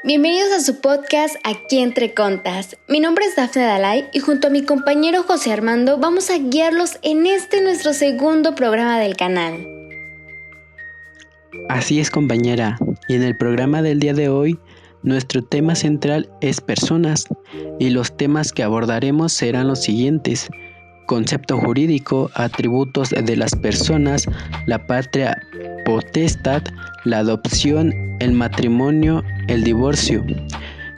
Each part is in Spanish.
Bienvenidos a su podcast Aquí Entre Contas. Mi nombre es Dafne Dalai y junto a mi compañero José Armando vamos a guiarlos en nuestro segundo programa del canal. Así es, compañera, y en el programa del día de hoy nuestro tema central es personas y los temas que abordaremos serán los siguientes: concepto jurídico, atributos de las personas, la patria potestad, la adopción, el matrimonio, el divorcio.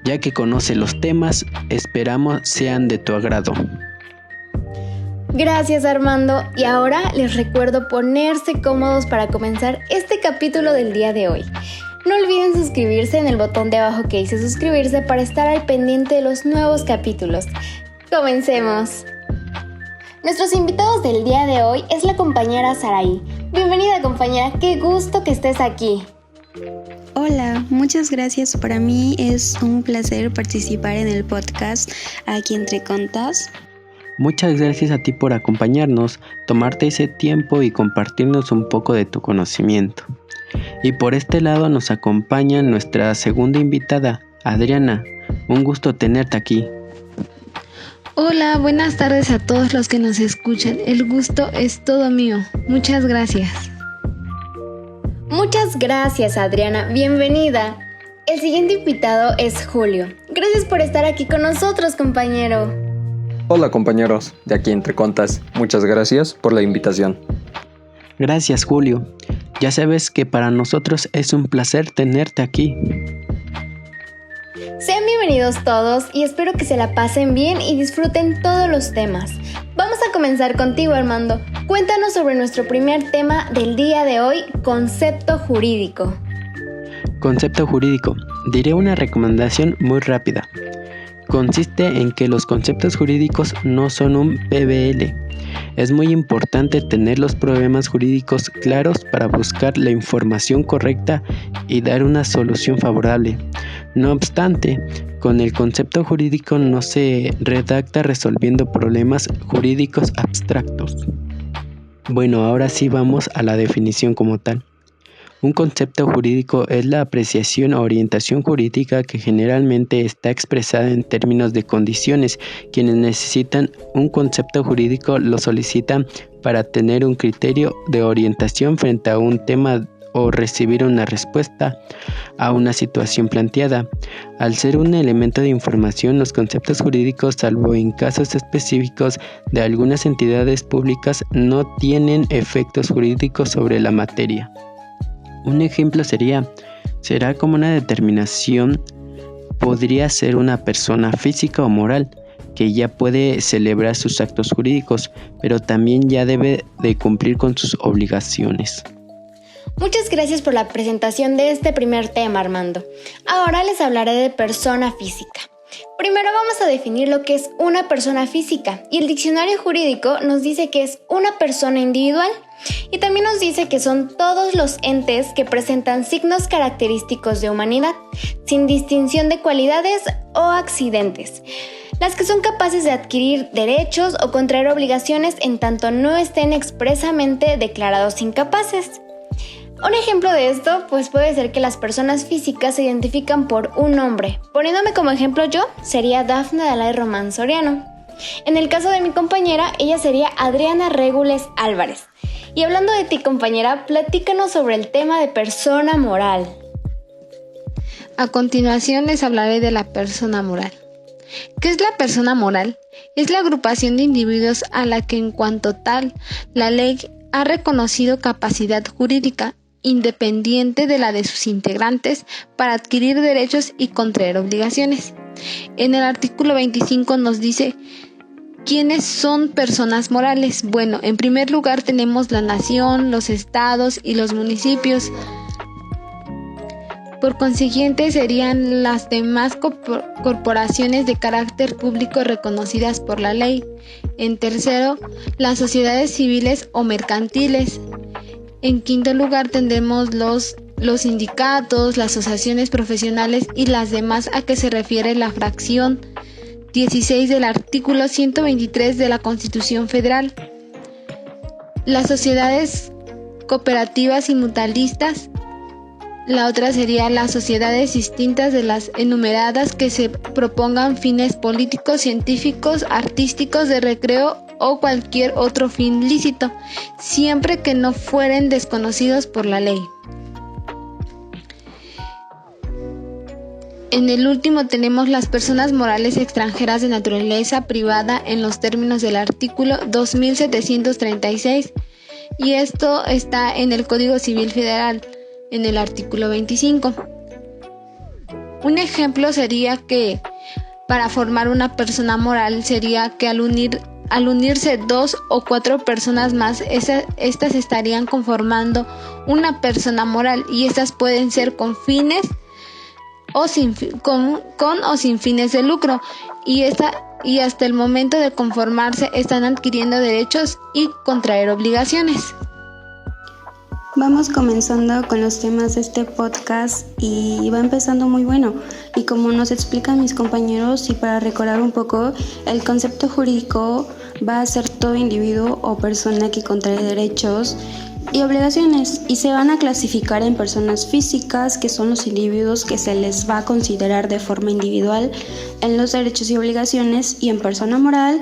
Ya que conoce los temas, esperamos sean de tu agrado. Gracias, Armando, y ahora les recuerdo ponerse cómodos para comenzar este capítulo del día de hoy. No olviden suscribirse en el botón de abajo que dice suscribirse para estar al pendiente de los nuevos capítulos. ¡Comencemos! Nuestros invitados del día de hoy es la compañera Saraí. Bienvenida, compañera, qué gusto que estés aquí. Hola, muchas gracias. Para mí es un placer participar en el podcast Aquí Entre Contas. Muchas gracias a ti por acompañarnos, tomarte ese tiempo y compartirnos un poco de tu conocimiento. Y por este lado nos acompaña nuestra segunda invitada, Adriana. Un gusto tenerte aquí. Hola, buenas tardes a todos los que nos escuchan. El gusto es todo mío. Muchas gracias. Muchas gracias, Adriana. Bienvenida. El siguiente invitado es Julio. Gracias por estar aquí con nosotros, compañero. Hola, compañeros de Aquí Entre Contas. Muchas gracias por la invitación. Gracias, Julio. Ya sabes que para nosotros es un placer tenerte aquí. Sean bienvenidos todos y espero que se la pasen bien y disfruten todos los temas. Vamos a comenzar contigo, Armando. Cuéntanos sobre nuestro primer tema del día de hoy, concepto jurídico. Concepto jurídico. Diré una recomendación muy rápida. Consiste en que los conceptos jurídicos no son un PBL. Es muy importante tener los problemas jurídicos claros para buscar la información correcta y dar una solución favorable. No obstante, con el concepto jurídico no se redacta resolviendo problemas jurídicos abstractos. Bueno, ahora sí vamos a la definición como tal. Un concepto jurídico es la apreciación o orientación jurídica que generalmente está expresada en términos de condiciones. Quienes necesitan un concepto jurídico lo solicitan para tener un criterio de orientación frente a un tema o recibir una respuesta a una situación planteada. Al ser un elemento de información, los conceptos jurídicos, salvo en casos específicos de algunas entidades públicas, no tienen efectos jurídicos sobre la materia. Un ejemplo será como una determinación podría ser una persona física o moral que ya puede celebrar sus actos jurídicos, pero también ya debe de cumplir con sus obligaciones. Muchas gracias por la presentación de este primer tema, Armando. Ahora les hablaré de persona física. Primero vamos a definir lo que es una persona física, y el diccionario jurídico nos dice que es una persona individual y también nos dice que son todos los entes que presentan signos característicos de humanidad, sin distinción de cualidades o accidentes, las que son capaces de adquirir derechos o contraer obligaciones en tanto no estén expresamente declarados incapaces. Un ejemplo de esto puede ser que las personas físicas se identifican por un nombre. Poniéndome como ejemplo yo, sería Dafne Dalai Román Soriano. En el caso de mi compañera, ella sería Adriana Regules Álvarez. Y hablando de ti, compañera, platícanos sobre el tema de persona moral. A continuación les hablaré de la persona moral. ¿Qué es la persona moral? Es la agrupación de individuos a la que en cuanto tal la ley ha reconocido capacidad jurídica independiente de la de sus integrantes para adquirir derechos y contraer obligaciones. En el artículo 25 nos dice ¿quiénes son personas morales? Bueno, en primer lugar tenemos la nación, los estados y los municipios. Por consiguiente, serían las demás corporaciones de carácter público reconocidas por la ley. En tercero, las sociedades civiles o mercantiles. En quinto lugar tendremos los sindicatos, las asociaciones profesionales y las demás a que se refiere la fracción 16 del artículo 123 de la Constitución Federal. Las sociedades cooperativas y mutualistas La otra sería las sociedades distintas de las enumeradas que se propongan fines políticos, científicos, artísticos, de recreo o cualquier otro fin lícito, siempre que no fueren desconocidos por la ley. En el último tenemos las personas morales extranjeras de naturaleza privada en los términos del artículo 2736, y esto está en el Código Civil Federal, en el artículo 25. Un ejemplo sería que para formar una persona moral sería que al unirse 2 o 4 personas más, estas estarían conformando una persona moral, y estas pueden ser con fines con o sin fines de lucro, y hasta el momento de conformarse están adquiriendo derechos y contraer obligaciones. Vamos comenzando con los temas de este podcast y va empezando muy bueno. Y como nos explican mis compañeros, y para recordar un poco, el concepto jurídico va a ser todo individuo o persona que contrae derechos y obligaciones, y se van a clasificar en personas físicas, que son los individuos que se les va a considerar de forma individual en los derechos y obligaciones, y en persona moral,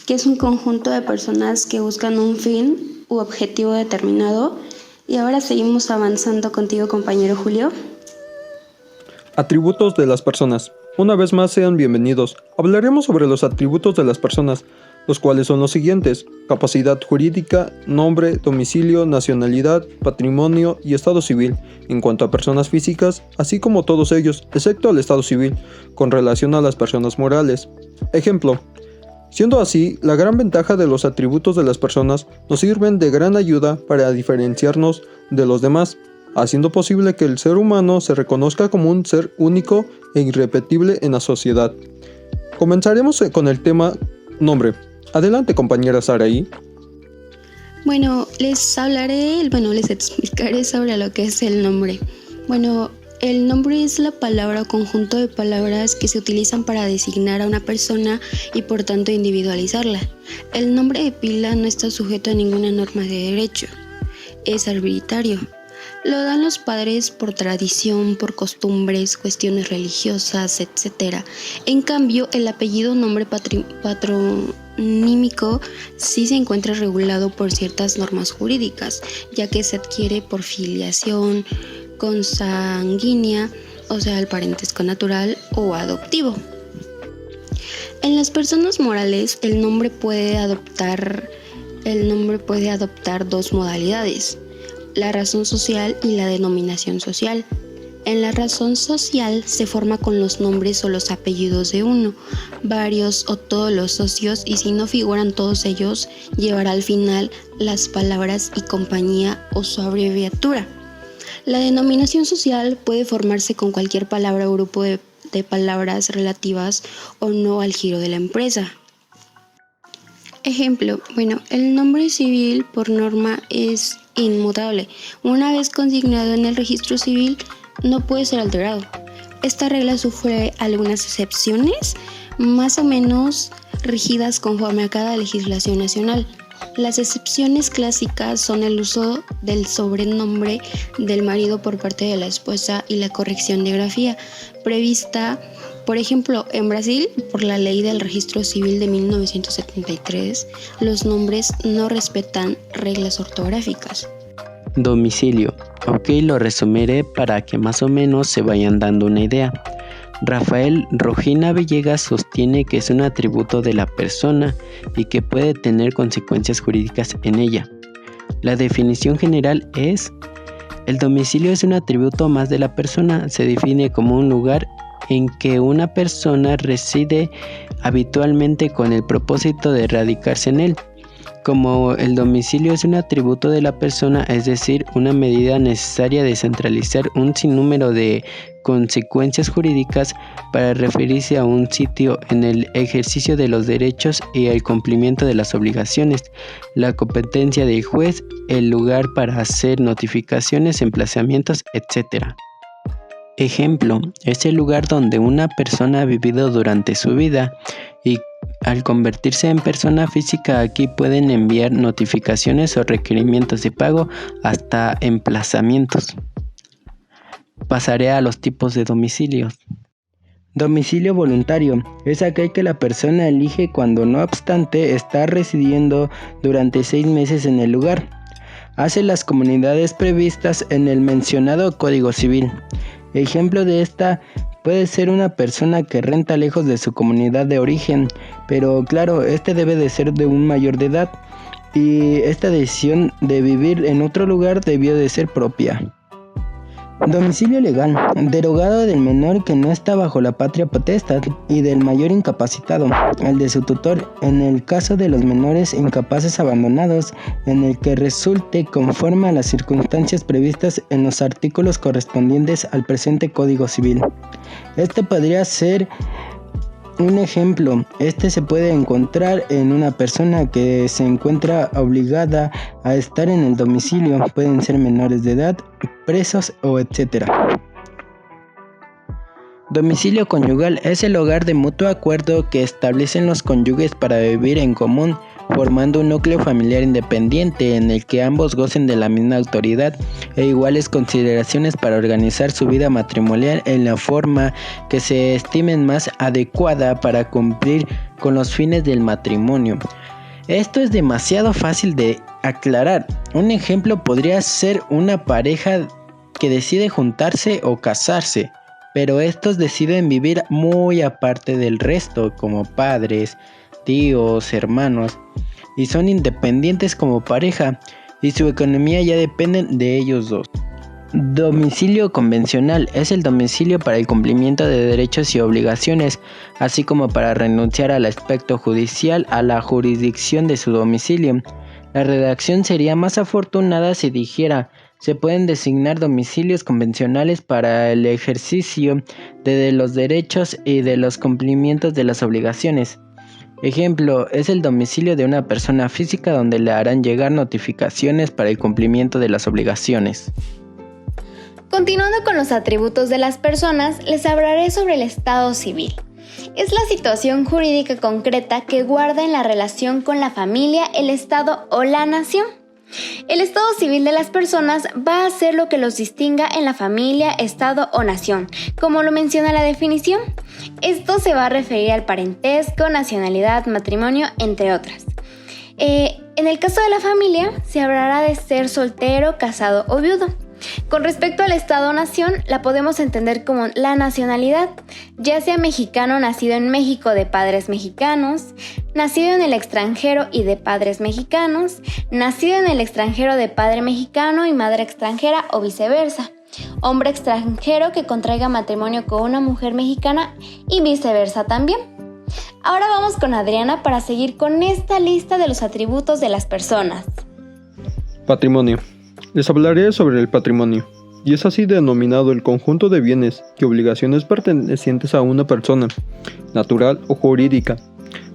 que es un conjunto de personas que buscan un fin u objetivo determinado. Y ahora seguimos avanzando contigo, compañero Julio. Atributos de las personas. Una vez más, sean bienvenidos. Hablaremos sobre los atributos de las personas, los cuales son los siguientes: capacidad jurídica, nombre, domicilio, nacionalidad, patrimonio y estado civil, en cuanto a personas físicas, así como todos ellos, excepto el estado civil, con relación a las personas morales. Ejemplo: siendo así, la gran ventaja de los atributos de las personas nos sirven de gran ayuda para diferenciarnos de los demás, haciendo posible que el ser humano se reconozca como un ser único e irrepetible en la sociedad. Comenzaremos con el tema nombre. Adelante, compañera Saraí. Les explicaré sobre lo que es el nombre. El nombre es la palabra o conjunto de palabras que se utilizan para designar a una persona y por tanto individualizarla. El nombre de pila no está sujeto a ninguna norma de derecho. Es arbitrario. Lo dan los padres por tradición, por costumbres, cuestiones religiosas, etc. En cambio, el apellido nombre patronímico sí se encuentra regulado por ciertas normas jurídicas, ya que se adquiere por filiación consanguínea, o sea, el parentesco natural o adoptivo. En las personas morales, el nombre puede adoptar 2 modalidades: la razón social y la denominación social. En la razón social se forma con los nombres o los apellidos de uno, varios o todos los socios, y si no figuran todos ellos, llevará al final las palabras y compañía o su abreviatura. La denominación social puede formarse con cualquier palabra o grupo de palabras relativas o no al giro de la empresa. Ejemplo, el nombre civil por norma es inmutable. Una vez consignado en el registro civil, no puede ser alterado. Esta regla sufre algunas excepciones, más o menos rígidas conforme a cada legislación nacional. Las excepciones clásicas son el uso del sobrenombre del marido por parte de la esposa y la corrección de grafía, prevista, por ejemplo, en Brasil, por la ley del registro civil de 1973, los nombres no respetan reglas ortográficas. Domicilio. Ok, lo resumiré para que más o menos se vayan dando una idea. Rafael Rojina Villegas sostiene que es un atributo de la persona y que puede tener consecuencias jurídicas en ella. La definición general es: el domicilio es un atributo más de la persona. Se define como un lugar en que una persona reside habitualmente con el propósito de radicarse en él. Como el domicilio es un atributo de la persona, es decir, una medida necesaria de centralizar un sinnúmero de consecuencias jurídicas para referirse a un sitio en el ejercicio de los derechos y el cumplimiento de las obligaciones, la competencia del juez, el lugar para hacer notificaciones, emplazamientos, etc. Ejemplo, es el lugar donde una persona ha vivido durante su vida, y al convertirse en persona física, aquí pueden enviar notificaciones o requerimientos de pago hasta emplazamientos. pasaré a los tipos de domicilios. Domicilio voluntario es aquel que la persona elige cuando no obstante está residiendo durante 6 meses en el lugar. Hace las comunidades previstas en el mencionado Código Civil. Ejemplo de esta puede ser una persona que renta lejos de su comunidad de origen, pero claro, este debe de ser de un mayor de edad y esta decisión de vivir en otro lugar debió de ser propia. Domicilio legal, derogado del menor que no está bajo la patria potestad y del mayor incapacitado, el de su tutor, en el caso de los menores incapaces abandonados, en el que resulte conforme a las circunstancias previstas en los artículos correspondientes al presente Código Civil. Este podría ser un ejemplo. Este se puede encontrar en una persona que se encuentra obligada a estar en el domicilio. Pueden ser menores de edad, presos o etc. Domicilio conyugal es el hogar de mutuo acuerdo que establecen los cónyuges para vivir en común, formando un núcleo familiar independiente en el que ambos gocen de la misma autoridad e iguales consideraciones para organizar su vida matrimonial en la forma que se estimen más adecuada para cumplir con los fines del matrimonio. Esto es demasiado fácil de aclarar. Un ejemplo podría ser una pareja que decide juntarse o casarse, pero estos deciden vivir muy aparte del resto, como padres, tíos, hermanos, y son independientes como pareja, y su economía ya depende de ellos dos. Domicilio convencional es el domicilio para el cumplimiento de derechos y obligaciones, así como para renunciar al aspecto judicial a la jurisdicción de su domicilio. La redacción sería más afortunada si dijera: se pueden designar domicilios convencionales para el ejercicio de los derechos y de los cumplimientos de las obligaciones. Ejemplo, es el domicilio de una persona física donde le harán llegar notificaciones para el cumplimiento de las obligaciones. Continuando con los atributos de las personas, les hablaré sobre el estado civil. Es la situación jurídica concreta que guarda en la relación con la familia, el estado o la nación. El estado civil de las personas va a ser lo que los distinga en la familia, estado o nación, como lo menciona la definición. Esto se va a referir al parentesco, nacionalidad, matrimonio, entre otras. En el caso de la familia, se hablará de ser soltero, casado o viudo. Con respecto al Estado-Nación, la podemos entender como la nacionalidad, ya sea mexicano nacido en México de padres mexicanos, nacido en el extranjero y de padres mexicanos, nacido en el extranjero de padre mexicano y madre extranjera o viceversa, hombre extranjero que contraiga matrimonio con una mujer mexicana y viceversa también. Ahora vamos con Adriana para seguir con esta lista de los atributos de las personas. Patrimonio. Les hablaré sobre el patrimonio, y es así denominado el conjunto de bienes y obligaciones pertenecientes a una persona, natural o jurídica,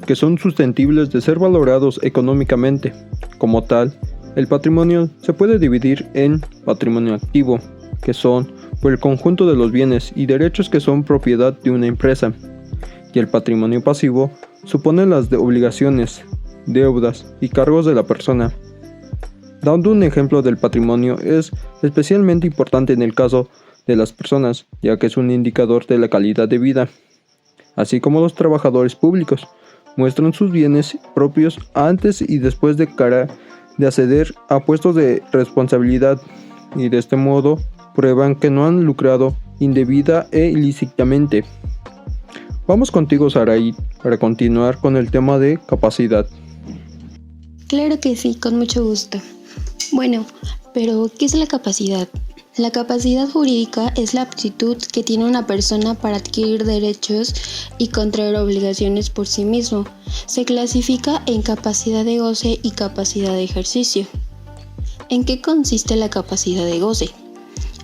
que son susceptibles de ser valorados económicamente. Como tal, el patrimonio se puede dividir en patrimonio activo, que son por el conjunto de los bienes y derechos que son propiedad de una empresa, y el patrimonio pasivo supone las obligaciones, deudas y cargos de la persona. Dando un ejemplo del patrimonio es especialmente importante en el caso de las personas, ya que es un indicador de la calidad de vida, así como los trabajadores públicos muestran sus bienes propios antes y después de cara de acceder a puestos de responsabilidad y de este modo prueban que no han lucrado indebida e ilícitamente. Vamos contigo, Saraí, para continuar con el tema de capacidad. Claro que sí, con mucho gusto. Bueno, pero ¿qué es la capacidad? La capacidad jurídica es la aptitud que tiene una persona para adquirir derechos y contraer obligaciones por sí mismo. Se clasifica en capacidad de goce y capacidad de ejercicio. ¿En qué consiste la capacidad de goce?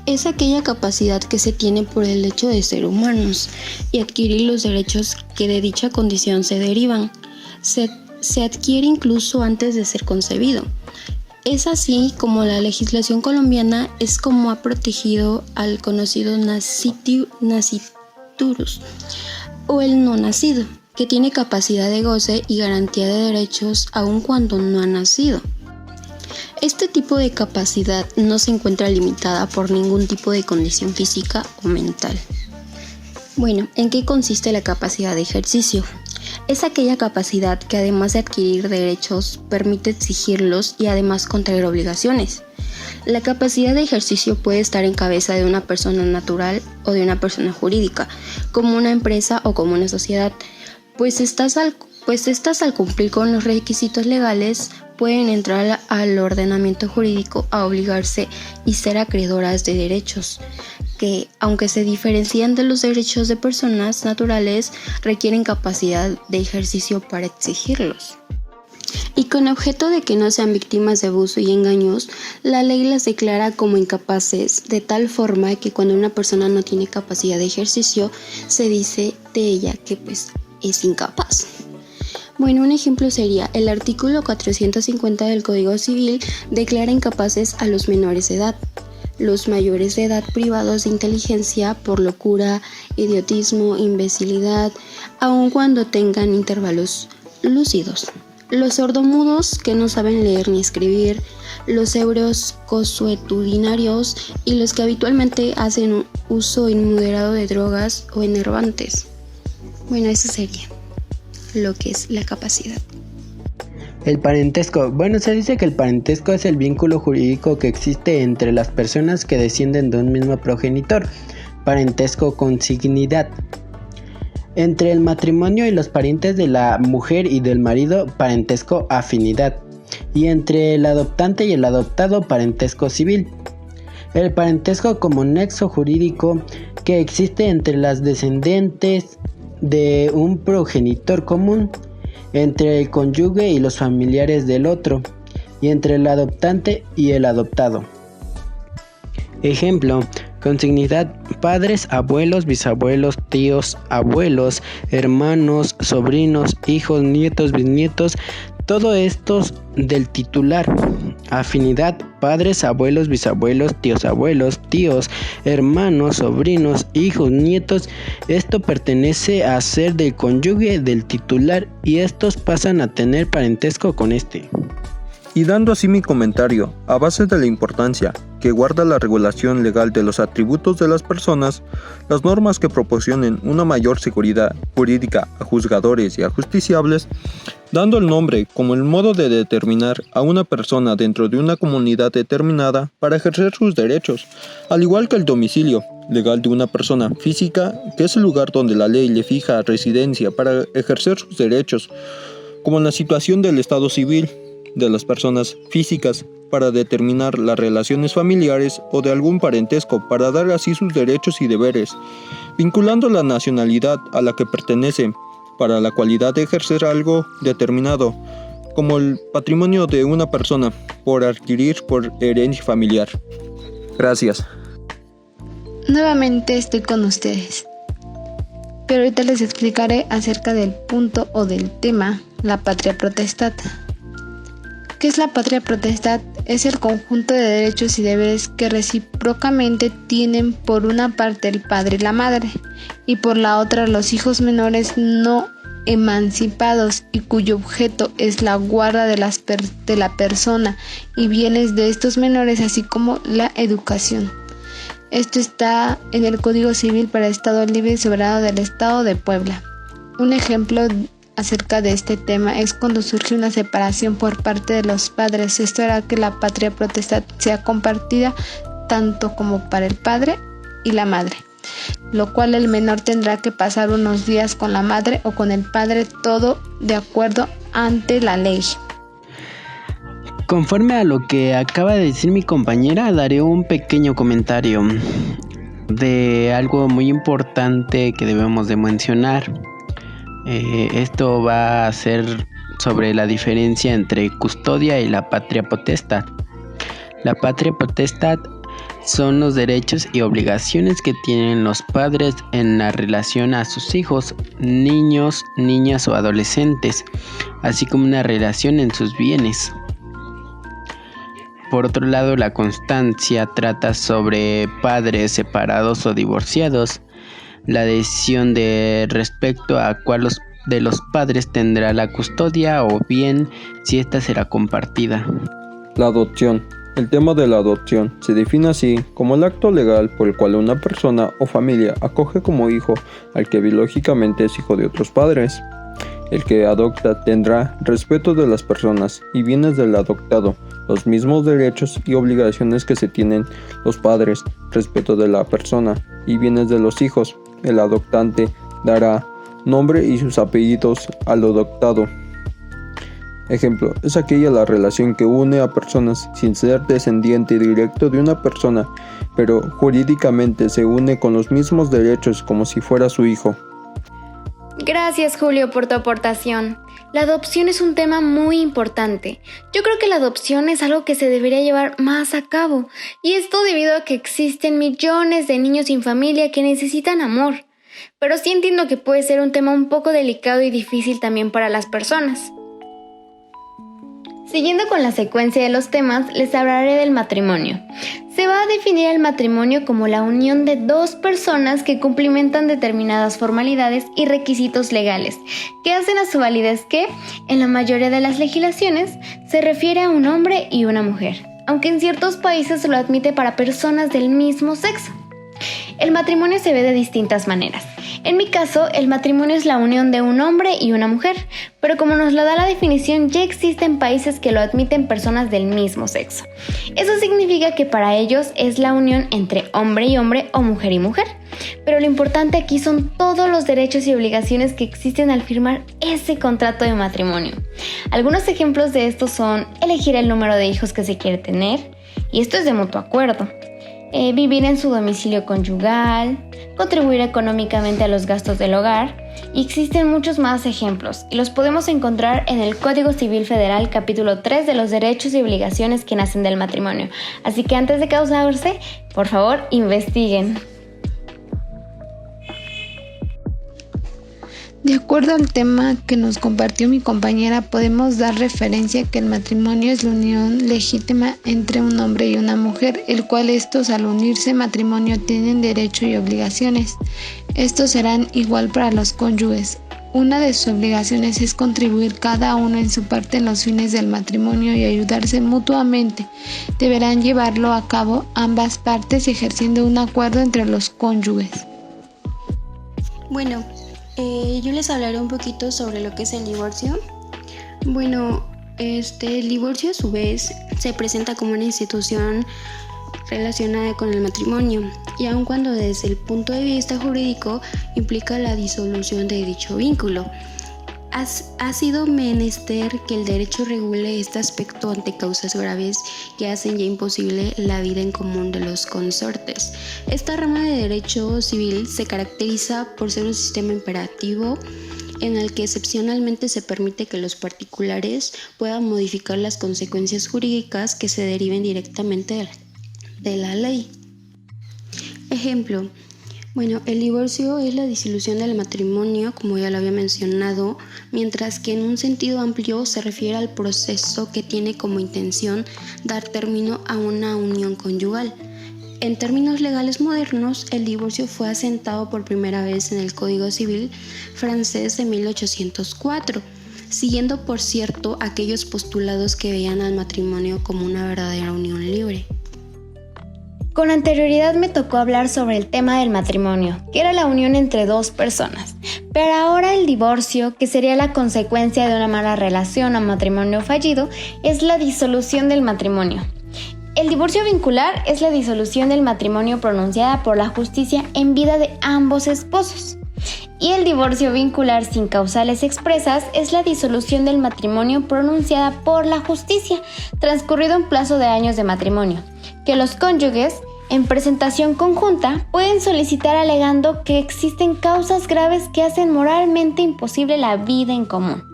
Es aquella capacidad que se tiene por el hecho de ser humanos y adquirir los derechos que de dicha condición se derivan. Se adquiere incluso antes de ser concebido. Es así como la legislación colombiana es como ha protegido al conocido nasciturus o el no nacido, que tiene capacidad de goce y garantía de derechos aun cuando no ha nacido. Este tipo de capacidad no se encuentra limitada por ningún tipo de condición física o mental. Bueno, ¿en qué consiste la capacidad de ejercicio? Es aquella capacidad que además de adquirir derechos, permite exigirlos y además contraer obligaciones. La capacidad de ejercicio puede estar en cabeza de una persona natural o de una persona jurídica, como una empresa o como una sociedad, pues estas al cumplir con los requisitos legales pueden entrar al ordenamiento jurídico a obligarse y ser acreedoras de derechos, que, aunque se diferencian de los derechos de personas naturales, requieren capacidad de ejercicio para exigirlos. Y con objeto de que no sean víctimas de abuso y engaños, la ley las declara como incapaces, de tal forma que cuando una persona no tiene capacidad de ejercicio, se dice de ella que es incapaz. Bueno, un ejemplo sería el artículo 450 del Código Civil declara incapaces a los menores de edad, los mayores de edad privados de inteligencia por locura, idiotismo, imbecilidad, aun cuando tengan intervalos lúcidos. Los sordomudos que no saben leer ni escribir, los ebrios consuetudinarios y los que habitualmente hacen uso inmoderado de drogas o enervantes. Bueno, eso sería lo que es la capacidad. El parentesco. Bueno, se dice que el parentesco es el vínculo jurídico que existe entre las personas que descienden de un mismo progenitor. Parentesco consanguinidad. Entre el matrimonio y los parientes de la mujer y del marido, parentesco afinidad. Y entre el adoptante y el adoptado, parentesco civil. El parentesco como nexo jurídico que existe entre las descendientes de un progenitor común, entre el cónyuge y los familiares del otro, y entre el adoptante y el adoptado. Ejemplo: consanguinidad: padres, abuelos, bisabuelos, tíos, abuelos, hermanos, sobrinos, hijos, nietos, bisnietos, todo estos del titular. Afinidad: padres, abuelos, bisabuelos, tíos, hermanos, sobrinos, hijos, nietos. Esto pertenece a ser del cónyuge del titular y estos pasan a tener parentesco con este. Y dando así mi comentario, a base de la importancia que guarda la regulación legal de los atributos de las personas, las normas que proporcionen una mayor seguridad jurídica a juzgadores y a justiciables, dando el nombre como el modo de determinar a una persona dentro de una comunidad determinada para ejercer sus derechos, al igual que el domicilio legal de una persona física, que es el lugar donde la ley le fija residencia para ejercer sus derechos, como en la situación del estado civil de las personas físicas para determinar las relaciones familiares o de algún parentesco para dar así sus derechos y deberes, vinculando la nacionalidad a la que pertenece para la cualidad de ejercer algo determinado, como el patrimonio de una persona por adquirir por herencia familiar. Gracias. Nuevamente estoy con ustedes, pero ahorita les explicaré acerca del punto o del tema, la patria potestad. ¿Qué es la patria potestad? Es el conjunto de derechos y deberes que recíprocamente tienen por una parte el padre y la madre, y por la otra los hijos menores no emancipados y cuyo objeto es la guarda de la persona y bienes de estos menores, así como la educación. Esto está en el Código Civil para el Estado Libre y Soberano del Estado de Puebla. Un ejemplo acerca de este tema es cuando surge una separación por parte de los padres. Esto hará que la patria potestad sea compartida tanto como para el padre y la madre, lo cual el menor tendrá que pasar unos días con la madre o con el padre, todo de acuerdo ante la ley. Conforme a lo que acaba de decir mi compañera, daré un pequeño comentario de algo muy importante que debemos de mencionar. Esto va a ser sobre la diferencia entre custodia y la patria potestad. La patria potestad son los derechos y obligaciones que tienen los padres en la relación a sus hijos, niños, niñas o adolescentes, así como una relación en sus bienes. Por otro lado, la constancia trata sobre padres separados o divorciados. La decisión de respecto a cuál de los padres tendrá la custodia o bien si ésta será compartida. La adopción. El tema de la adopción se define así como el acto legal por el cual una persona o familia acoge como hijo al que biológicamente es hijo de otros padres. El que adopta tendrá respeto de las personas y bienes del adoptado, los mismos derechos y obligaciones que se tienen los padres, respeto de la persona y bienes de los hijos. El adoptante dará nombre y sus apellidos al adoptado. Ejemplo, es aquella la relación que une a personas sin ser descendiente directo de una persona, pero jurídicamente se une con los mismos derechos como si fuera su hijo. Gracias, Julio, por tu aportación. La adopción es un tema muy importante. Yo creo que la adopción es algo que se debería llevar más a cabo, y esto debido a que existen millones de niños sin familia que necesitan amor. Pero sí entiendo que puede ser un tema un poco delicado y difícil también para las personas. Siguiendo con la secuencia de los temas, les hablaré del matrimonio. Se va a definir el matrimonio como la unión de dos personas que cumplimentan determinadas formalidades y requisitos legales, que hacen a su validez que, en la mayoría de las legislaciones, se refiere a un hombre y una mujer, aunque en ciertos países se lo admite para personas del mismo sexo. El matrimonio se ve de distintas maneras. En mi caso, el matrimonio es la unión de un hombre y una mujer, pero como nos lo da la definición, ya existen países que lo admiten personas del mismo sexo. Eso significa que para ellos es la unión entre hombre y hombre o mujer y mujer. Pero lo importante aquí son todos los derechos y obligaciones que existen al firmar ese contrato de matrimonio. Algunos ejemplos de estos son elegir el número de hijos que se quiere tener, y esto es de mutuo acuerdo. Vivir en su domicilio conyugal, contribuir económicamente a los gastos del hogar, y existen muchos más ejemplos, y los podemos encontrar en el Código Civil Federal, capítulo 3 de los derechos y obligaciones que nacen del matrimonio. Así que antes de casarse, por favor, investiguen. De acuerdo al tema que nos compartió mi compañera, podemos dar referencia que el matrimonio es la unión legítima entre un hombre y una mujer, el cual estos al unirse matrimonio tienen derechos y obligaciones. Estos serán igual para los cónyuges. Una de sus obligaciones es contribuir cada uno en su parte en los fines del matrimonio y ayudarse mutuamente. Deberán llevarlo a cabo ambas partes ejerciendo un acuerdo entre los cónyuges. Bueno, yo les hablaré un poquito sobre lo que es el divorcio. Bueno, el divorcio a su vez se presenta como una institución relacionada con el matrimonio, y aun cuando desde el punto de vista jurídico implica la disolución de dicho vínculo, ha sido menester que el derecho regule este aspecto ante causas graves que hacen ya imposible la vida en común de los consortes. Esta rama de derecho civil se caracteriza por ser un sistema imperativo en el que excepcionalmente se permite que los particulares puedan modificar las consecuencias jurídicas que se deriven directamente de la ley. Ejemplo, el divorcio es la disolución del matrimonio, como ya lo había mencionado, mientras que en un sentido amplio se refiere al proceso que tiene como intención dar término a una unión conyugal. En términos legales modernos, el divorcio fue asentado por primera vez en el Código Civil francés de 1804, siguiendo, por cierto, aquellos postulados que veían al matrimonio como una verdadera unión libre. Con anterioridad me tocó hablar sobre el tema del matrimonio, que era la unión entre dos personas, pero ahora el divorcio, que sería la consecuencia de una mala relación o matrimonio fallido, es la disolución del matrimonio. El divorcio vincular es la disolución del matrimonio pronunciada por la justicia en vida de ambos esposos. Y el divorcio vincular sin causales expresas es la disolución del matrimonio pronunciada por la justicia, transcurrido un plazo de años de matrimonio, que los cónyuges, en presentación conjunta, pueden solicitar alegando que existen causas graves que hacen moralmente imposible la vida en común.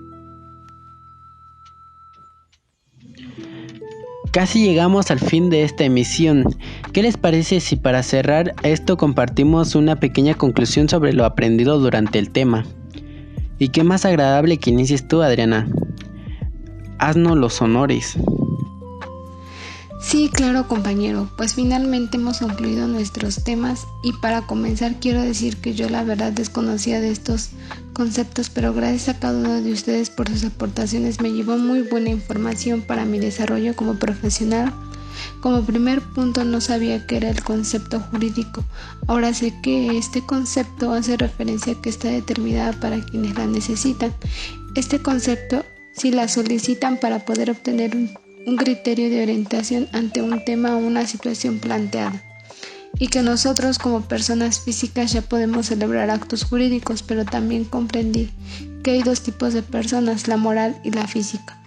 Casi llegamos al fin de esta emisión. ¿Qué les parece si para cerrar esto compartimos una pequeña conclusión sobre lo aprendido durante el tema? Y qué más agradable que inicies tú, Adriana. Haznos los honores. Sí, claro, compañero, pues finalmente hemos concluido nuestros temas y para comenzar quiero decir que yo la verdad desconocía de estos conceptos, pero gracias a cada uno de ustedes por sus aportaciones me llevó muy buena información para mi desarrollo como profesional. Como primer punto no sabía qué era el concepto jurídico, ahora sé que este concepto hace referencia a que está determinada para quienes la necesitan. Este concepto, si la solicitan para poder obtener un criterio de orientación ante un tema o una situación planteada, y que nosotros como personas físicas ya podemos celebrar actos jurídicos, pero también comprendí que hay dos tipos de personas, la moral y la física,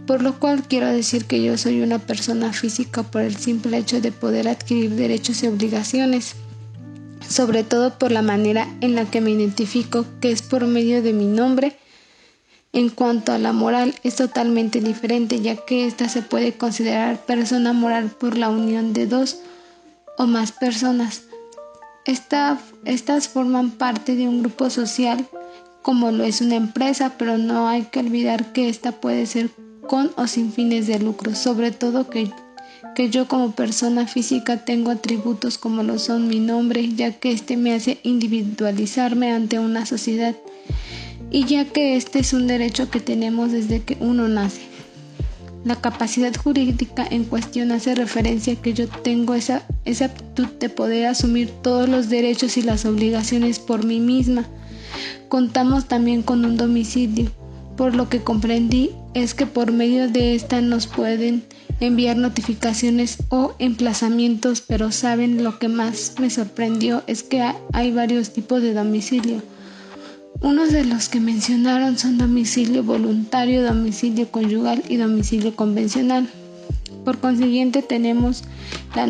por lo cual quiero decir que yo soy una persona física por el simple hecho de poder adquirir derechos y obligaciones, sobre todo por la manera en la que me identifico, que es por medio de mi nombre. En cuanto a la moral, es totalmente diferente, ya que ésta se puede considerar persona moral por la unión de dos o más personas. Estas forman parte de un grupo social, como lo es una empresa, pero no hay que olvidar que esta puede ser con o sin fines de lucro, sobre todo que yo como persona física tengo atributos como lo son mi nombre, ya que este me hace individualizarme ante una sociedad. Y ya que este es un derecho que tenemos desde que uno nace. La capacidad jurídica en cuestión hace referencia a que yo tengo esa aptitud de poder asumir todos los derechos y las obligaciones por mí misma. Contamos también con un domicilio, por lo que comprendí es que por medio de esta nos pueden enviar notificaciones o emplazamientos, pero saben lo que más me sorprendió es que hay varios tipos de domicilio. Unos de los que mencionaron son domicilio voluntario, domicilio conyugal y domicilio convencional. Por consiguiente tenemos la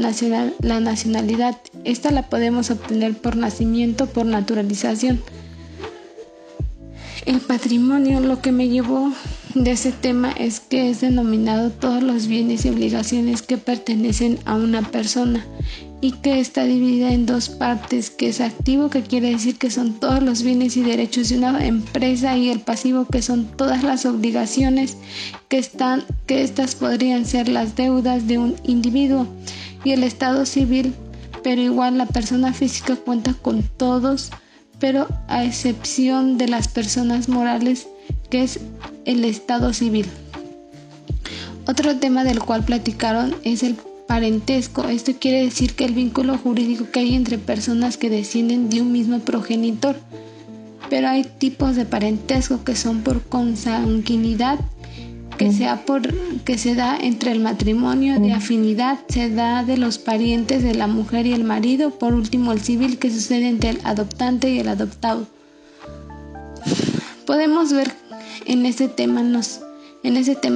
nacionalidad. Esta la podemos obtener por nacimiento, por naturalización. El patrimonio, lo que me llevó de ese tema es que es denominado todos los bienes y obligaciones que pertenecen a una persona y que está dividida en dos partes, que es activo, que quiere decir que son todos los bienes y derechos de una empresa, y el pasivo, que son todas las obligaciones que estas podrían ser las deudas de un individuo, y el estado civil, pero igual la persona física cuenta con todos, pero a excepción de las personas morales, que es el estado civil. Otro tema del cual platicaron es el parentesco. Esto quiere decir que el vínculo jurídico que hay entre personas que descienden de un mismo progenitor, pero hay tipos de parentesco que son por consanguinidad, que se da entre el matrimonio, de afinidad, se da de los parientes de la mujer y el marido, por último el civil, que sucede entre el adoptante y el adoptado. Podemos ver en ese tema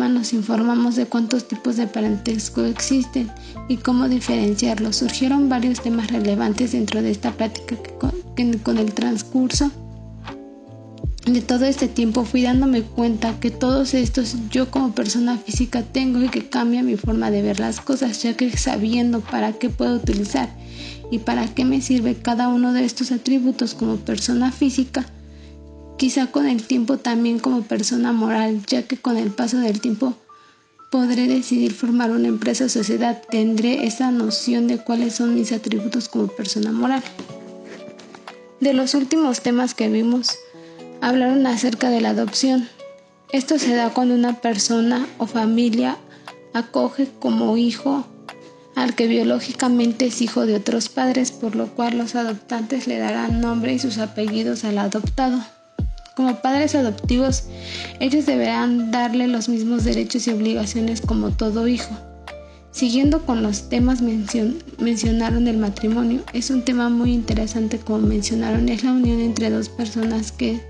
nos informamos de cuántos tipos de parentesco existen y cómo diferenciarlos. Surgieron varios temas relevantes dentro de esta plática que con el transcurso de todo este tiempo fui dándome cuenta que todos estos yo como persona física tengo y que cambia mi forma de ver las cosas, ya que sabiendo para qué puedo utilizar y para qué me sirve cada uno de estos atributos como persona física, quizá con el tiempo también como persona moral, ya que con el paso del tiempo podré decidir formar una empresa o sociedad, tendré esa noción de cuáles son mis atributos como persona moral. De los últimos temas que vimos, hablaron acerca de la adopción. Esto se da cuando una persona o familia acoge como hijo al que biológicamente es hijo de otros padres, por lo cual los adoptantes le darán nombre y sus apellidos al adoptado. Como padres adoptivos, ellos deberán darle los mismos derechos y obligaciones como todo hijo. Siguiendo con los temas mencionaron el matrimonio. Es un tema muy interesante, como mencionaron, es la unión entre dos personas que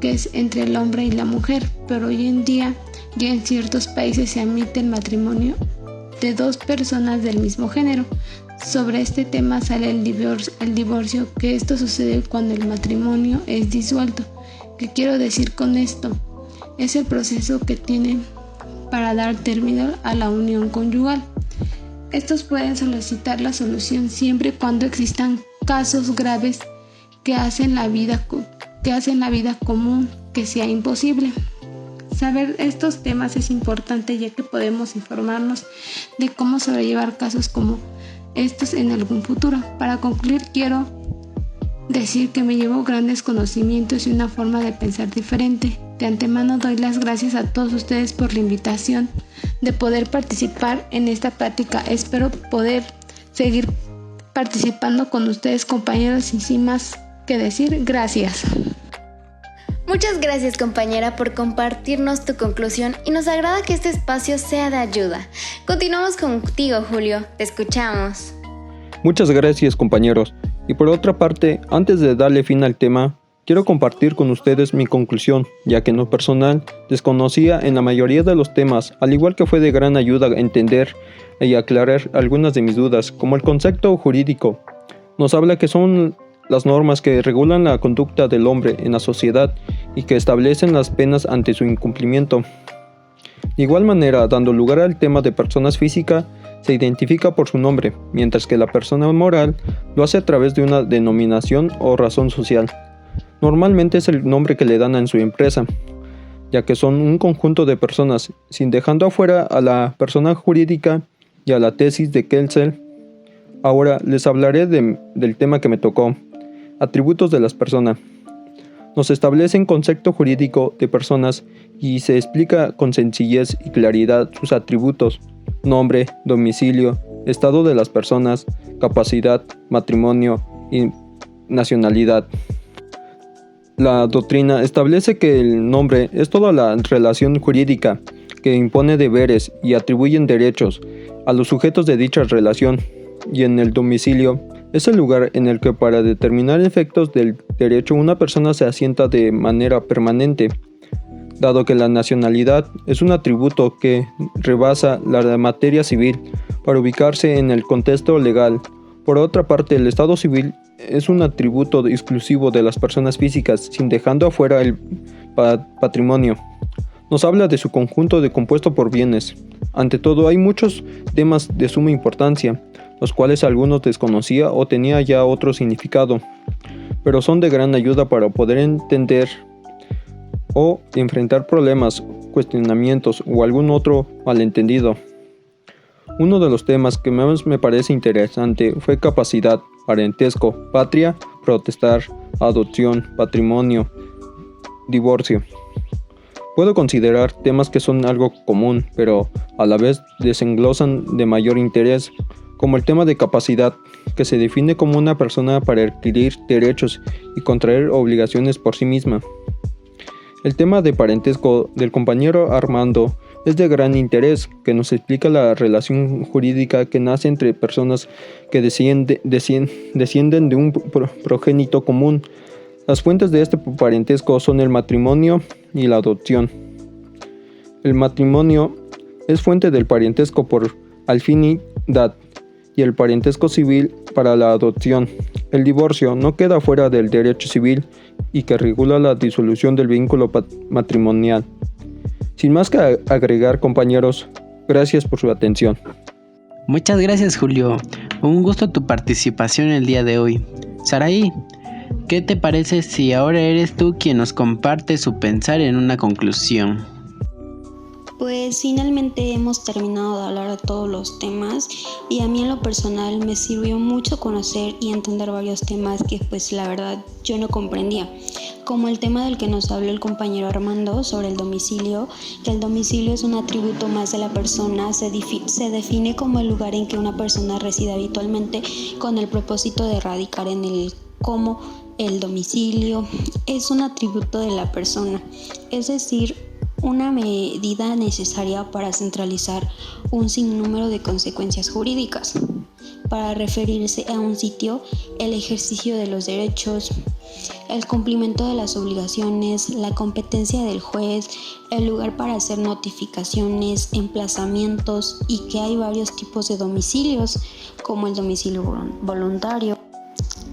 es entre el hombre y la mujer, pero hoy en día ya en ciertos países se admite el matrimonio de dos personas del mismo género. Sobre este tema sale el divorcio, que esto sucede cuando el matrimonio es disuelto. ¿Qué quiero decir con esto? Es el proceso que tienen para dar término a la unión conyugal. Estos pueden solicitar la solución siempre y cuando existan casos graves que hacen la vida común que sea imposible. Saber estos temas es importante ya que podemos informarnos de cómo sobrellevar casos como estos en algún futuro. Para concluir, quiero decir que me llevo grandes conocimientos y una forma de pensar diferente. De antemano doy las gracias a todos ustedes por la invitación de poder participar en esta plática. Espero poder seguir participando con ustedes, compañeros, y sin más que decir, gracias. Muchas gracias, compañera, por compartirnos tu conclusión y nos agrada que este espacio sea de ayuda. Continuamos contigo, Julio. Te escuchamos. Muchas gracias, compañeros. Y por otra parte, antes de darle fin al tema, quiero compartir con ustedes mi conclusión, ya que en lo personal desconocía en la mayoría de los temas, al igual que fue de gran ayuda a entender y aclarar algunas de mis dudas, como el concepto jurídico. Nos habla que son las normas que regulan la conducta del hombre en la sociedad y que establecen las penas ante su incumplimiento. De igual manera, dando lugar al tema de personas físicas, se identifica por su nombre, mientras que la persona moral lo hace a través de una denominación o razón social. Normalmente es el nombre que le dan en su empresa, ya que son un conjunto de personas, sin dejando afuera a la persona jurídica y a la tesis de Kelsen. Ahora les hablaré del tema que me tocó, atributos de las personas. Nos establece un concepto jurídico de personas y se explica con sencillez y claridad sus atributos: nombre, domicilio, estado de las personas, capacidad, matrimonio y nacionalidad. La doctrina establece que el nombre es toda la relación jurídica que impone deberes y atribuyen derechos a los sujetos de dicha relación, y en el domicilio es el lugar en el que para determinar efectos del derecho una persona se asienta de manera permanente, dado que la nacionalidad es un atributo que rebasa la materia civil para ubicarse en el contexto legal. Por otra parte, el estado civil es un atributo exclusivo de las personas físicas, sin dejando afuera el patrimonio. Nos habla de su conjunto de compuesto por bienes. Ante todo, hay muchos temas de suma importancia, los cuales algunos desconocía o tenía ya otro significado, pero son de gran ayuda para poder entender o enfrentar problemas, cuestionamientos o algún otro malentendido. Uno de los temas que más me parece interesante fue capacidad, parentesco, patria, protestar, adopción, patrimonio, divorcio. Puedo considerar temas que son algo común, pero a la vez desenglosan de mayor interés, como el tema de capacidad, que se define como una persona para adquirir derechos y contraer obligaciones por sí misma. El tema de parentesco del compañero Armando es de gran interés, que nos explica la relación jurídica que nace entre personas que descienden de un progénito común. Las fuentes de este parentesco son el matrimonio y la adopción. El matrimonio es fuente del parentesco por afinidad y el parentesco civil para la adopción. El divorcio no queda fuera del derecho civil y que regula la disolución del vínculo matrimonial. Sin más que agregar, compañeros, gracias por su atención. Muchas gracias, Julio. Un gusto tu participación el día de hoy. Saraí, ¿qué te parece si ahora eres tú quien nos comparte su pensar en una conclusión? Pues finalmente hemos terminado de hablar de todos los temas y a mí en lo personal me sirvió mucho conocer y entender varios temas que pues la verdad yo no comprendía, como el tema del que nos habló el compañero Armando sobre el domicilio, que el domicilio es un atributo más de la persona, se define como el lugar en que una persona reside habitualmente con el propósito de radicar en él, como el domicilio es un atributo de la persona, es decir, una medida necesaria para centralizar un sinnúmero de consecuencias jurídicas. Para referirse a un sitio, el ejercicio de los derechos, el cumplimiento de las obligaciones, la competencia del juez, el lugar para hacer notificaciones, emplazamientos y que hay varios tipos de domicilios, como el domicilio voluntario,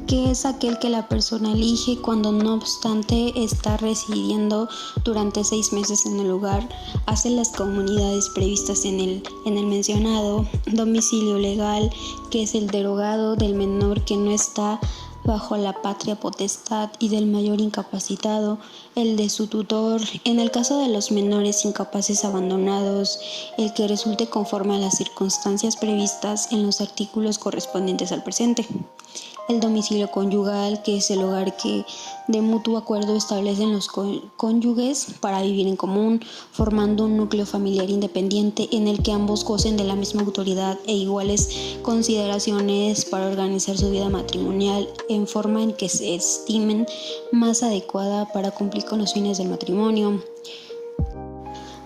que es aquel que la persona elige cuando no obstante está residiendo durante 6 meses en el lugar, hace las comunidades previstas en el mencionado domicilio legal, que es el derogado del menor que no está bajo la patria potestad y del mayor incapacitado, el de su tutor, en el caso de los menores incapaces abandonados, el que resulte conforme a las circunstancias previstas en los artículos correspondientes al presente. El domicilio conyugal, que es el hogar que de mutuo acuerdo establecen los cónyuges para vivir en común, formando un núcleo familiar independiente en el que ambos gocen de la misma autoridad e iguales consideraciones para organizar su vida matrimonial en forma en que se estimen más adecuada para cumplir con los fines del matrimonio.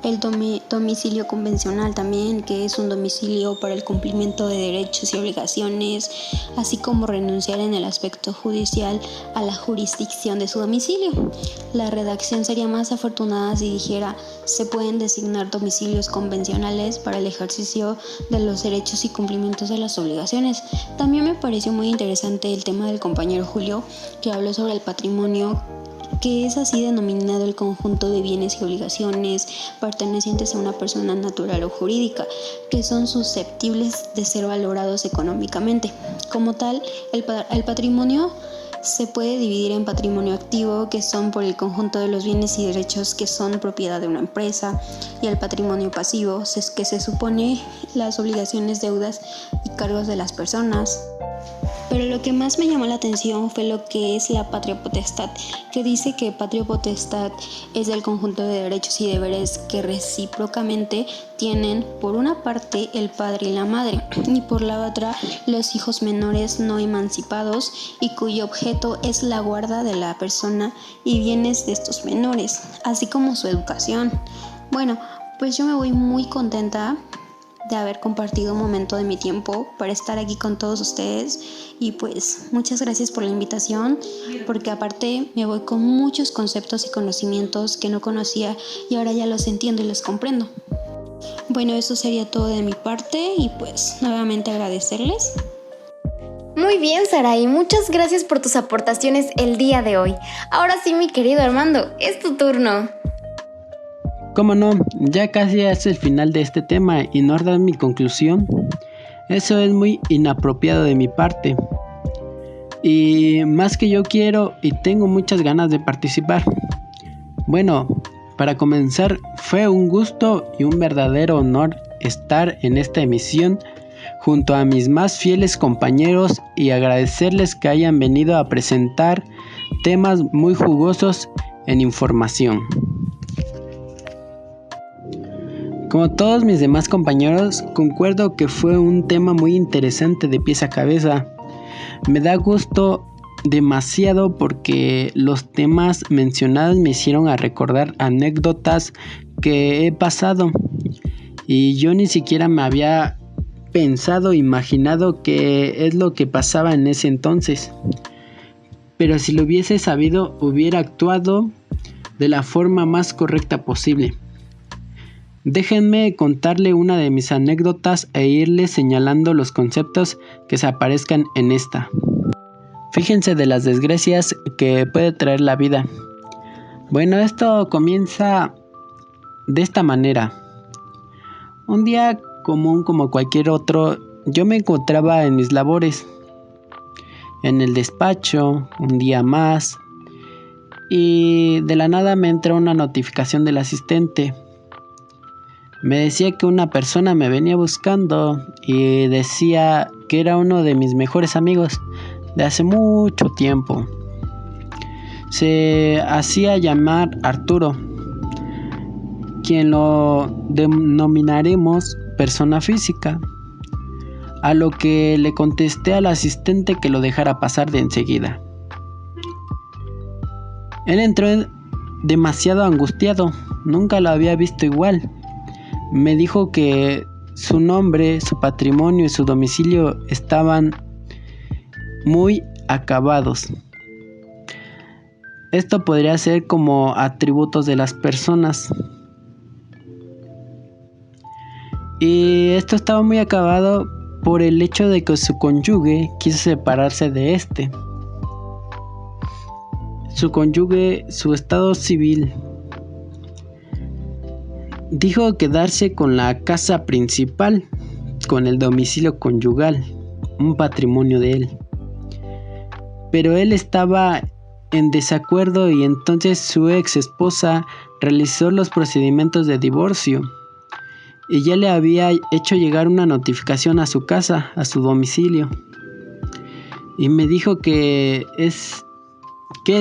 El domicilio convencional también, que es un domicilio para el cumplimiento de derechos y obligaciones, así como renunciar en el aspecto judicial a la jurisdicción de su domicilio. La redacción sería más afortunada si dijera: se pueden designar domicilios convencionales para el ejercicio de los derechos y cumplimientos de las obligaciones. También me pareció muy interesante el tema del compañero Julio, que habló sobre el patrimonio, que es así denominado el conjunto de bienes y obligaciones pertenecientes a una persona natural o jurídica, que son susceptibles de ser valorados económicamente. Como tal, el patrimonio se puede dividir en patrimonio activo, que son por el conjunto de los bienes y derechos que son propiedad de una empresa, y el patrimonio pasivo, que se supone las obligaciones, deudas y cargos de las personas. Pero lo que más me llamó la atención fue lo que es la patria potestad, que dice que patria potestad es el conjunto de derechos y deberes que recíprocamente tienen por una parte el padre y la madre, y por la otra los hijos menores no emancipados, y cuyo objeto es la guarda de la persona y bienes de estos menores, así como su educación. Bueno, pues yo me voy muy contenta de haber compartido un momento de mi tiempo para estar aquí con todos ustedes, y pues muchas gracias por la invitación, porque aparte me voy con muchos conceptos y conocimientos que no conocía y ahora ya los entiendo y los comprendo. Bueno, eso sería todo de mi parte y pues nuevamente agradecerles. Muy bien, Sarai, muchas gracias por tus aportaciones el día de hoy. Ahora sí, mi querido Armando, es tu turno. ¿Cómo no? Ya casi es el final de este tema y no dar mi conclusión. Eso es muy inapropiado de mi parte. Y más que yo quiero y tengo muchas ganas de participar. Bueno, para comenzar, fue un gusto y un verdadero honor estar en esta emisión junto a mis más fieles compañeros y agradecerles que hayan venido a presentar temas muy jugosos en información. Como todos mis demás compañeros, concuerdo que fue un tema muy interesante de pies a cabeza. Me da gusto demasiado porque los temas mencionados me hicieron a recordar anécdotas que he pasado y yo ni siquiera me había imaginado qué es lo que pasaba en ese entonces. Pero si lo hubiese sabido, hubiera actuado de la forma más correcta posible. Déjenme contarle una de mis anécdotas e irles señalando los conceptos que se aparezcan en esta. Fíjense de las desgracias que puede traer la vida. Bueno, esto comienza de esta manera. Un día común como cualquier otro, yo me encontraba en mis labores, en el despacho, un día más, y de la nada me entra una notificación del asistente. Me decía que una persona me venía buscando y decía que era uno de mis mejores amigos de hace mucho tiempo. Se hacía llamar Arturo, quien lo denominaremos persona física, a lo que le contesté al asistente que lo dejara pasar de enseguida. Él entró demasiado angustiado, nunca lo había visto igual. Me dijo que su nombre, su patrimonio y su domicilio estaban muy acabados. Esto podría ser como atributos de las personas. Y esto estaba muy acabado por el hecho de que su cónyuge quiso separarse de este. Su cónyuge, su estado civil, dijo quedarse con la casa principal, con el domicilio conyugal, un patrimonio de él. pero él estaba en desacuerdo y entonces su ex esposa realizó los procedimientos de divorcio y ya le había hecho llegar una notificación a su casa, a su domicilio, y me dijo qué es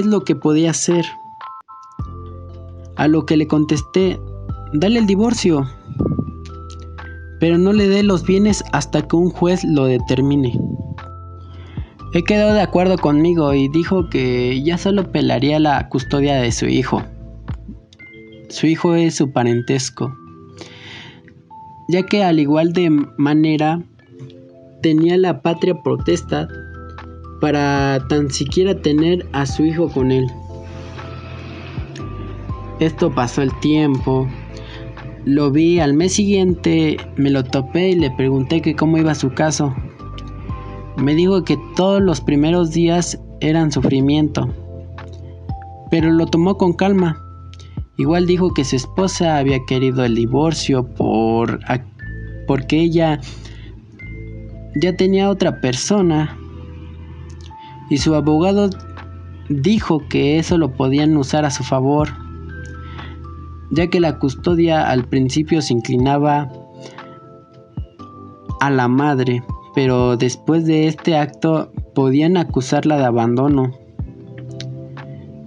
lo que podía hacer. A lo que le contesté: dale el divorcio, pero no le dé los bienes hasta que un juez lo determine. Él quedó de acuerdo conmigo y dijo que ya solo pelaría la custodia de su hijo. Su hijo es su parentesco, ya que al igual de manera tenía la patria potestad para tan siquiera tener a su hijo con él. Esto pasó el tiempo, lo vi al mes siguiente, me lo topé y le pregunté que cómo iba su caso. Me dijo que todos los primeros días eran sufrimiento, pero lo tomó con calma. Igual dijo que su esposa había querido el divorcio porque ella ya tenía otra persona y su abogado dijo que eso lo podían usar a su favor, ya que la custodia al principio se inclinaba a la madre, pero después de este acto podían acusarla de abandono.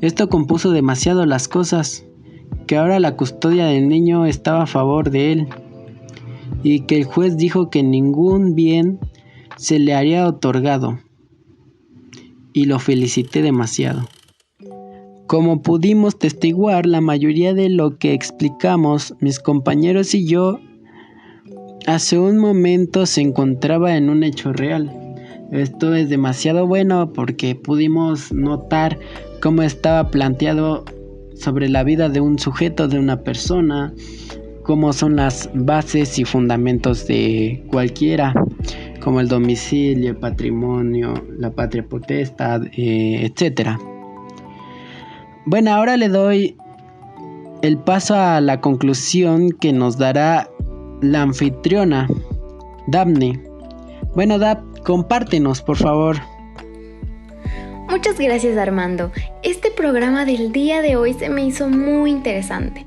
Esto compuso demasiado las cosas, que ahora la custodia del niño estaba a favor de él y que el juez dijo que ningún bien se le haría otorgado, y lo felicité demasiado. Como pudimos testiguar, la mayoría de lo que explicamos mis compañeros y yo hace un momento se encontraba en un hecho real. Esto es demasiado bueno porque pudimos notar cómo estaba planteado sobre la vida de un sujeto, de una persona, cómo son las bases y fundamentos de cualquiera, como el domicilio, el patrimonio, la patria potestad, etc. Bueno, ahora le doy el paso a la conclusión que nos dará la anfitriona, Daphne. Bueno, Dap, compártenos, por favor. Muchas gracias, Armando. Este programa del día de hoy se me hizo muy interesante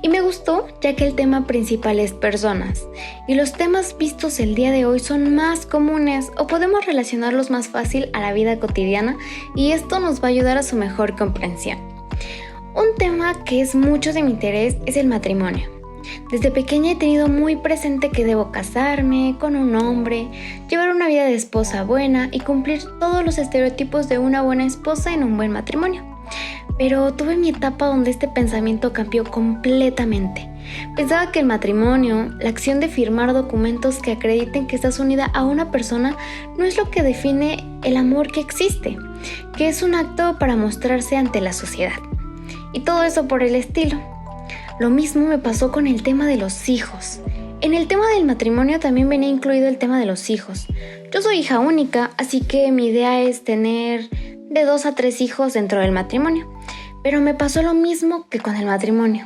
y me gustó, ya que el tema principal es personas y los temas vistos el día de hoy son más comunes o podemos relacionarlos más fácil a la vida cotidiana y esto nos va a ayudar a su mejor comprensión. Un tema que es mucho de mi interés es el matrimonio. Desde pequeña he tenido muy presente que debo casarme con un hombre, llevar una vida de esposa buena y cumplir todos los estereotipos de una buena esposa en un buen matrimonio. Pero tuve mi etapa donde este pensamiento cambió completamente. Pensaba que el matrimonio, la acción de firmar documentos que acrediten que estás unida a una persona, no es lo que define el amor que existe, que es un acto para mostrarse ante la sociedad. Y todo eso por el estilo. Lo mismo me pasó con el tema de los hijos. En el tema del matrimonio también venía incluido el tema de los hijos. Yo soy hija única, así que mi idea es tener de 2 a 3 hijos dentro del matrimonio. Pero me pasó lo mismo que con el matrimonio.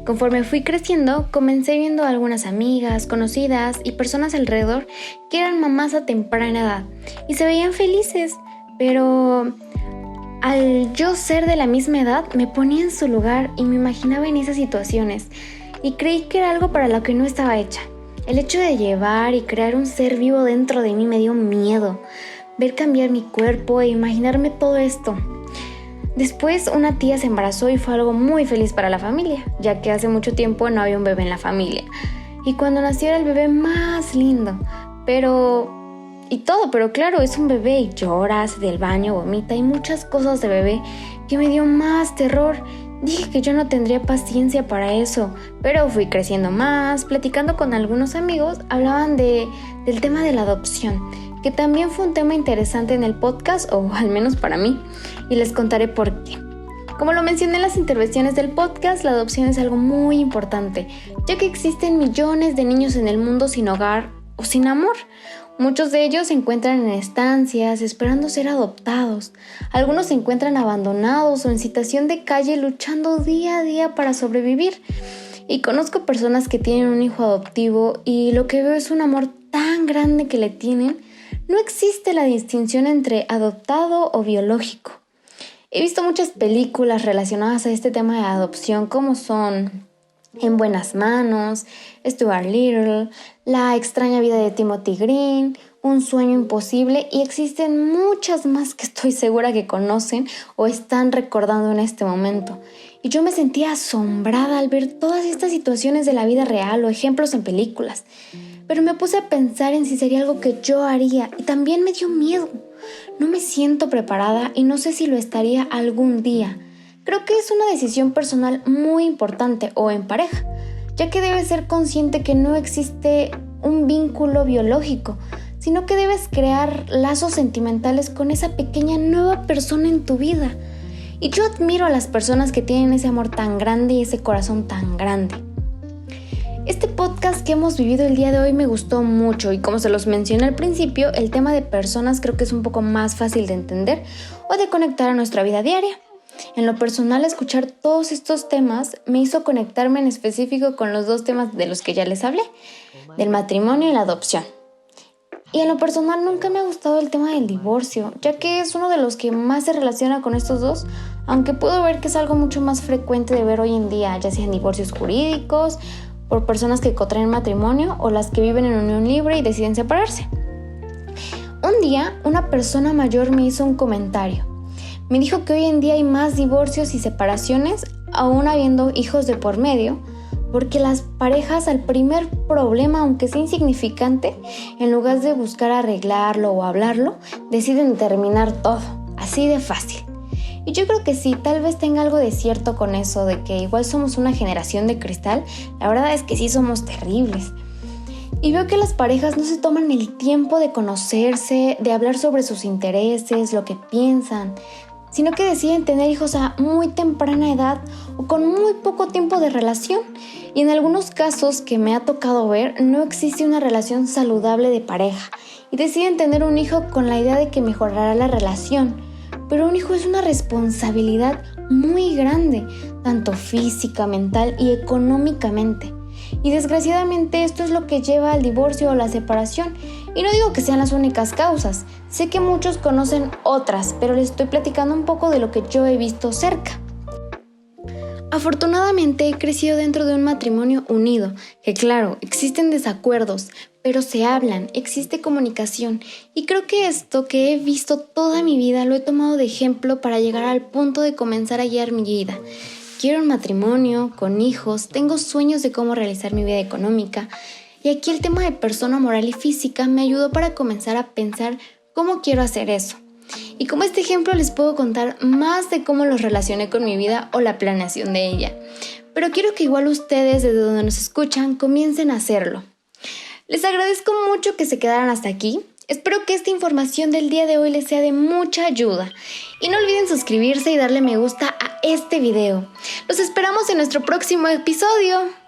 Conforme fui creciendo, comencé viendo a algunas amigas, conocidas y personas alrededor que eran mamás a temprana edad y se veían felices, pero al yo ser de la misma edad, me ponía en su lugar y me imaginaba en esas situaciones y creí que era algo para lo que no estaba hecha. El hecho de llevar y crear un ser vivo dentro de mí me dio miedo, ver cambiar mi cuerpo e imaginarme todo esto. Después una tía se embarazó y fue algo muy feliz para la familia, ya que hace mucho tiempo no había un bebé en la familia. Y cuando nació era el bebé más lindo, pero claro, es un bebé y llora, hace del baño, vomita y muchas cosas de bebé que me dio más terror. Dije que yo no tendría paciencia para eso, pero fui creciendo más, platicando con algunos amigos, hablaban del tema de la adopción, que también fue un tema interesante en el podcast, o al menos para mí, y les contaré por qué. Como lo mencioné en las intervenciones del podcast, la adopción es algo muy importante, ya que existen millones de niños en el mundo sin hogar o sin amor. Muchos de ellos se encuentran en estancias esperando ser adoptados. Algunos se encuentran abandonados o en situación de calle luchando día a día para sobrevivir. Y conozco personas que tienen un hijo adoptivo y lo que veo es un amor tan grande que le tienen. no existe la distinción entre adoptado o biológico. He visto muchas películas relacionadas a este tema de adopción, como son En buenas manos, Stuart Little, La extraña vida de Timothy Green, Un sueño imposible, y existen muchas más que estoy segura que conocen o están recordando en este momento. Y yo me sentía asombrada al ver todas estas situaciones de la vida real o ejemplos en películas. Pero me puse a pensar en si sería algo que yo haría y también me dio miedo. No me siento preparada y no sé si lo estaría algún día. Creo que es una decisión personal muy importante o en pareja, ya que debes ser consciente que no existe un vínculo biológico, sino que debes crear lazos sentimentales con esa pequeña nueva persona en tu vida. Y yo admiro a las personas que tienen ese amor tan grande y ese corazón tan grande. Este podcast que hemos vivido el día de hoy me gustó mucho y como se los mencioné al principio, el tema de personas creo que es un poco más fácil de entender o de conectar a nuestra vida diaria. En lo personal, escuchar todos estos temas me hizo conectarme en específico con los dos temas de los que ya les hablé, del matrimonio y la adopción. Y en lo personal nunca me ha gustado el tema del divorcio, ya que es uno de los que más se relaciona con estos dos, aunque puedo ver que es algo mucho más frecuente de ver hoy en día, ya sean divorcios jurídicos, por personas que contraen matrimonio o las que viven en unión libre y deciden separarse. Un día, una persona mayor me hizo un comentario. Me dijo que hoy en día hay más divorcios y separaciones, aún habiendo hijos de por medio, porque las parejas al primer problema, aunque sea insignificante, en lugar de buscar arreglarlo o hablarlo, deciden terminar todo, así de fácil. Y yo creo que sí, tal vez tenga algo de cierto con eso, de que igual somos una generación de cristal. La verdad es que sí somos terribles. Y veo que las parejas no se toman el tiempo de conocerse, de hablar sobre sus intereses, lo que piensan, sino que deciden tener hijos a muy temprana edad o con muy poco tiempo de relación. Y en algunos casos que me ha tocado ver, no existe una relación saludable de pareja y deciden tener un hijo con la idea de que mejorará la relación. Pero un hijo es una responsabilidad muy grande, tanto física, mental y económicamente. Y desgraciadamente esto es lo que lleva al divorcio o la separación. Y no digo que sean las únicas causas. Sé que muchos conocen otras, pero les estoy platicando un poco de lo que yo he visto cerca. Afortunadamente he crecido dentro de un matrimonio unido, que claro, existen desacuerdos, pero se hablan, existe comunicación. Y creo que esto que he visto toda mi vida lo he tomado de ejemplo para llegar al punto de comenzar a guiar mi vida. Quiero un matrimonio, con hijos, tengo sueños de cómo realizar mi vida económica. Y aquí el tema de persona moral y física me ayudó para comenzar a pensar cómo quiero hacer eso. Y como este ejemplo les puedo contar más de cómo los relacioné con mi vida o la planeación de ella. Pero quiero que igual ustedes, desde donde nos escuchan, comiencen a hacerlo. Les agradezco mucho que se quedaran hasta aquí. Espero que esta información del día de hoy les sea de mucha ayuda. Y no olviden suscribirse y darle me gusta a este video. Los esperamos en nuestro próximo episodio.